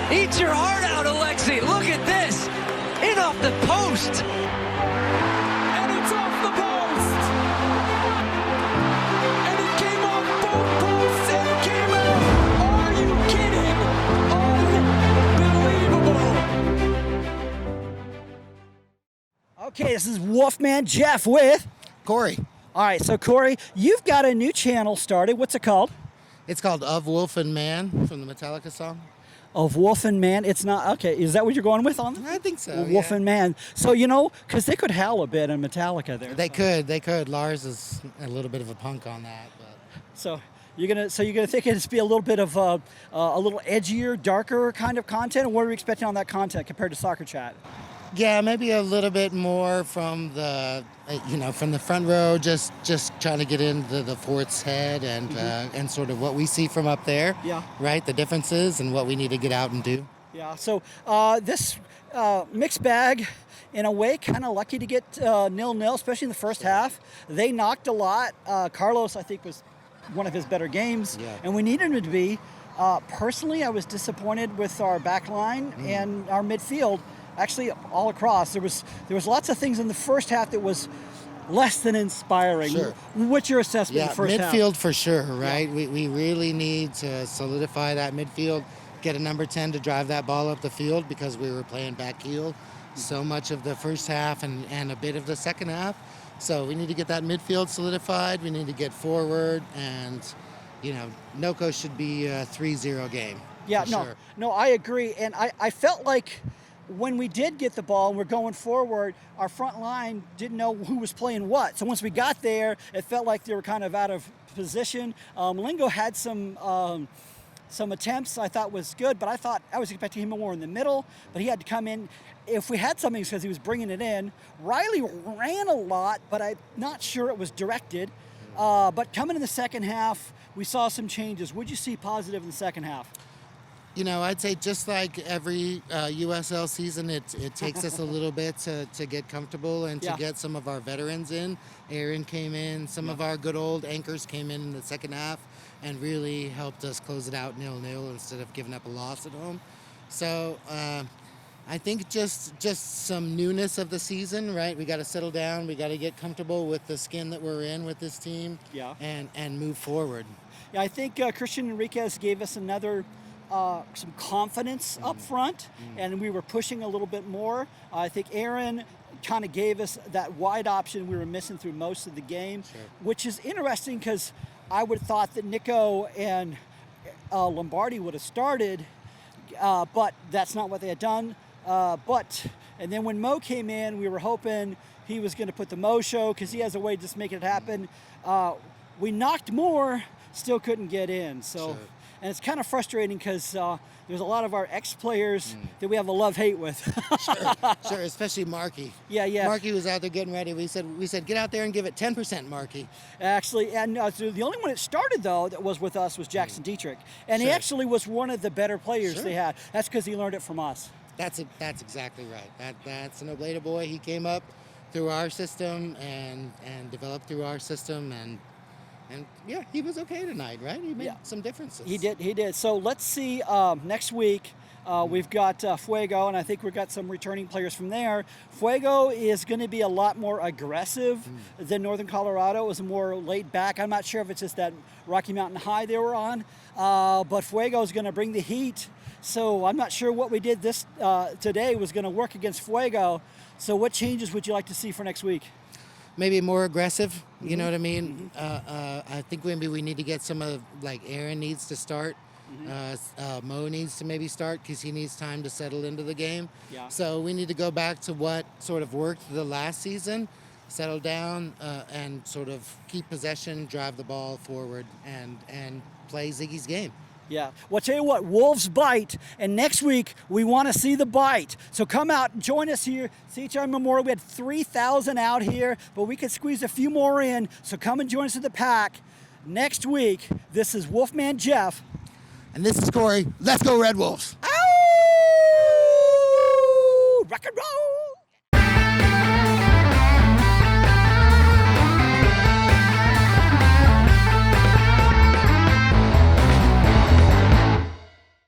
Eat your heart out, Alexi. Look at this. In off the post. And it's off the post. And it came off both posts and came out. Are you kidding? Unbelievable. Okay, this is Wolfman Jeff with Corey. All right, so Corey, you've got a new channel started. What's it called? It's called Of Wolf and Man from the Metallica song. Of Wolf and Man. It's not, okay, is that what you're going with on? I think so. Wolf and Man. So, you know, because they could howl a bit in Metallica there. They could. Lars is a little bit of a punk on that. But. So you're gonna think it'd be a little bit of a little edgier, darker kind of content. What are we expecting on that content compared to SoccerChatt? Yeah, maybe a little bit more from the, from the front row, just trying to get into the fort's head and sort of what we see from up there. Yeah. Right, the differences and what we need to get out and do. Yeah. So this mixed bag, in a way, kind of lucky to get 0-0, especially in the first half. They knocked a lot. Carlos, I think, was one of his better games, and we needed him to be. Personally, I was disappointed with our back line and our midfield. Actually, all across, there was lots of things in the first half that was less than inspiring. Sure. What's your assessment of the first half? Midfield for sure, right? Yeah. We really need to solidify that midfield, get a number 10 to drive that ball up the field because we were playing back heel so much of the first half and a bit of the second half. So we need to get that midfield solidified. We need to get forward, and Noco should be a 3-0 game. Yeah, sure. No, I agree, and I felt like when we did get the ball and we're going forward, our front line didn't know who was playing what. So once we got there, it felt like they were kind of out of position. Lingo had some attempts I thought was good, but I was expecting him more in the middle, but he had to come in. If we had something, it's because he was bringing it in. Riley ran a lot, but I'm not sure it was directed. But coming in the second half, we saw some changes. What'd you see positive in the second half? I'd say just like every USL season, it takes us a little bit to get comfortable and to get some of our veterans in. Aaron came in, some of our good old anchors came in the second half and really helped us close it out 0-0 instead of giving up a loss at home. So I think just some newness of the season, right? We got to settle down. We got to get comfortable with the skin that we're in with this team and move forward. Yeah, I think Christian Enriquez gave us another some confidence up front, and we were pushing a little bit more. I think Aaron kind of gave us that wide option we were missing through most of the game, which is interesting because I would have thought that Nico and Lombardi would have started, but that's not what they had done. And then when Mo came in, we were hoping he was going to put the Mo show because he has a way of just making it happen. We knocked more, still couldn't get in. So. And it's kind of frustrating because there's a lot of our ex-players that we have a love-hate with. Sure, especially Markey. Yeah. Markey was out there getting ready. We said, get out there and give it 10%, Markey. Actually, and so the only one that started, though, that was with us was Jackson Dietrich. And he actually was one of the better players they had. That's because he learned it from us. That's exactly right. That's an Obleda boy. He came up through our system and developed through our system, and yeah, he was okay tonight, right? He made some differences. He did. So let's see next week. We've got Fuego, and I think we've got some returning players from there. Fuego is going to be a lot more aggressive than Northern Colorado. It was more laid back. I'm not sure if it's just that Rocky Mountain High they were on, but Fuego is going to bring the heat. So I'm not sure what we did today was going to work against Fuego. So what changes would you like to see for next week? Maybe more aggressive, you know what I mean? I think maybe we need to get some of, like Aaron needs to start. Mo needs to maybe start because he needs time to settle into the game. Yeah. So we need to go back to what sort of worked the last season, settle down and sort of keep possession, drive the ball forward, and play Ziggy's game. Yeah. Well, I'll tell you what, Wolves bite, and next week we want to see the bite. So come out and join us here, CHI Memorial. We had 3,000 out here, but we could squeeze a few more in. So come and join us at the pack next week. This is Wolfman Jeff. And this is Corey. Let's go Red Wolves. Ow! Rock and roll!